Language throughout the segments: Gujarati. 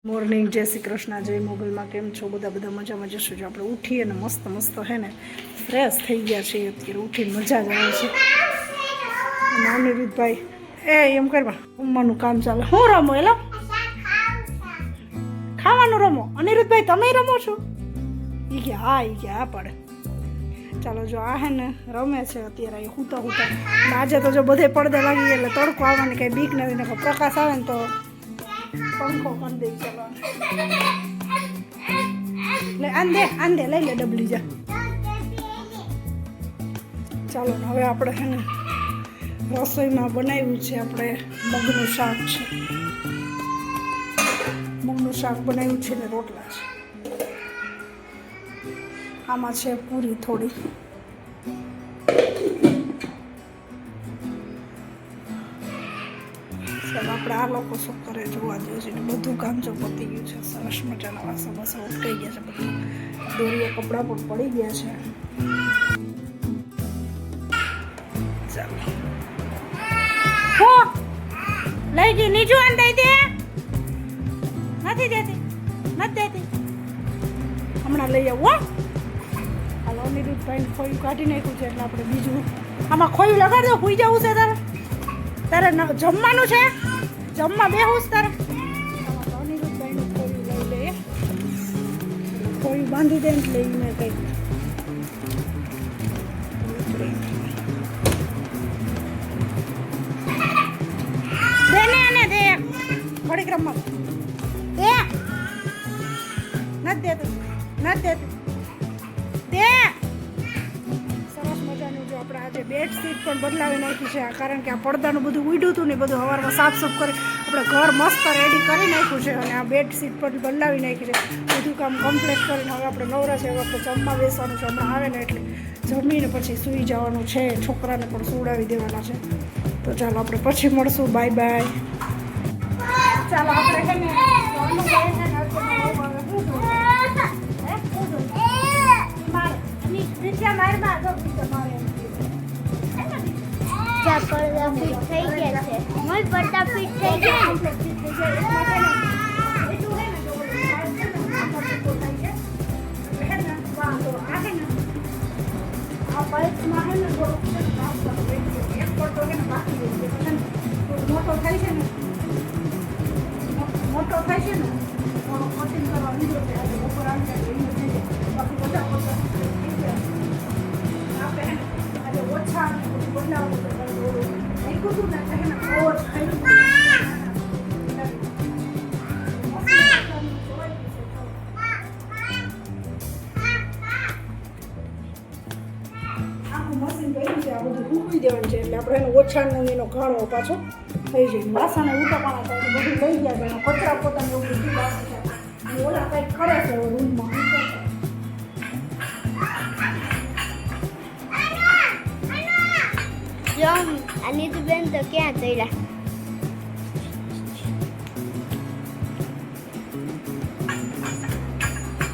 મોર્નિંગ, જય શ્રી કૃષ્ણ, જય મોગલમાં. કેમ છો બધા મજામાં જશો? જો આપણે ઉઠીએ ને મસ્ત હે ને ફ્રેશ થઈ ગયા છીએ. અત્યારે ઉઠીને મજા જ આવે છે. અનિરુદ્ધભાઈ એમ કરવા ઉમ્માનું કામ ચાલે. હું રમો એલો ખાવાનું રમો. અનિરુદ્ધભાઈ તમે રમો છો? એ કે હા પડે. ચાલો જો આ હે ને રમે છે અત્યારે હુતા આજે તો જો બધે પડદે લાગી એટલે તડકો આવવાની કંઈ બીક નથી ને પ્રકાશ આવે ને તો પંખો કરી દઈ. ચાલો આંદે લઈ લે ડબલી જા. ચાલો ને હવે આપણે છે ને રસોઈમાં બનાવ્યું છે આપણે મગનું શાક છે. મગનું શાક બનાવ્યું છે ને રોટલા છે. આમાં છે પૂરી થોડી. આપણે આ લોકો શું કરે જોવા જેવું છે. બધું કામ જો પતી ગયું છે. સરસ મજાના વાસણ ઉટકાઈ ગયા છે. બધું દોરીયા કપડાં પણ પડી ગયા છે. ચાલો લઈ ગઈ નીચું આન દઈ દે. નથી દેતી હમણાં લઈ આવું. હાલો અનિરુદ્ધભાઈ ખોયું કાઢી નાખ્યું છે એટલે આપણે બીજું આમાં ખોયું લગાડી દો. સુઈ જવું છે તારે જમવાનું છે. જમવા બેહું તારે. અનિરુદ્ધભાઈનું ખોયું લઈ લે. ખોયું બાંધી દે ને લઈને કંઈક દે ને આને દે. ઘડીક રમવા દે. નથી દેતું દે. સરસ મજાનું જો આપણે આજે બેડશીટ પણ બદલાવી નાખી છે. કારણ કે આ પડદાનું બધું ઉડ્યું હતું ને બધું સવારમાં સાફ કરી આપણે ઘર મસ્ત રેડી કરી નાખ્યું છે. અને આ બેડશીટ પણ બદલાવી નાખી છે. બધું કામ કમ્પ્લીટ કરીને હવે આપણે નવરા છે. હવે આપણે જમવા બેસવાનું છે. હમણાં આવે ને એટલે જમીને પછી સૂઈ જવાનું છે. છોકરાને પણ સુવડાવી દેવાના છે. તો ચાલો આપણે પછી મળશું. Bye bye. ચાલો આપણે છે ને પડદા ફિટ થઈ ગયા છે. મોય પડદા ફિટ થઈ ગયા. મોટો થાય છે ને થોડો કટિંગ કરવા લીધો છે. આજે બપોર આવી જાય બાકી બધા આપણે આજે ઓછા બદલાવું હતું ને બહુ જ આખું મશીન કર્યું છે. આ બધું મૂકી દેવાનું છે એટલે આપણે એનો ઓછાનો એનો ઘાણો પાછો થઈ જાય. વાસણે ઉતાપાના થાય એટલે બધું લઈ જાય. એનો કચરા પોતાને એવું બધું વાસણ છે. અને ઓલા કંઈક કરે છે રૂમમાં. અનિરુદ્ધબેન તો ક્યાં ચડ્યા?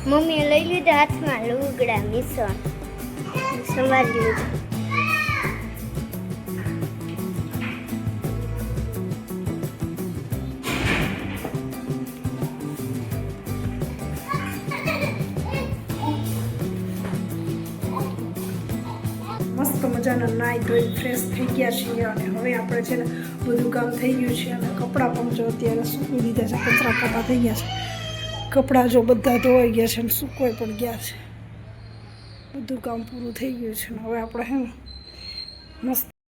મમ્મીએ લઈ લીધા હાથમાં લુગડા મિશ્રણ સંભાળી લીધું. મસ્ત મજાના નાઈ ધોઈ ફ્રેશ થઈ ગયા છીએ. અને હવે આપણે છે ને બધું કામ થઈ ગયું છે. અને કપડાં પણ જો અત્યારે સૂકવી દીધા છે. કચરા પોતા થઈ ગયા છે. કપડાં જો બધા ધોવાઈ ગયા છે અને સૂકવાઈ પણ ગયા છે. બધું કામ પૂરું થઈ ગયું છે. હવે આપણે હે મસ્ત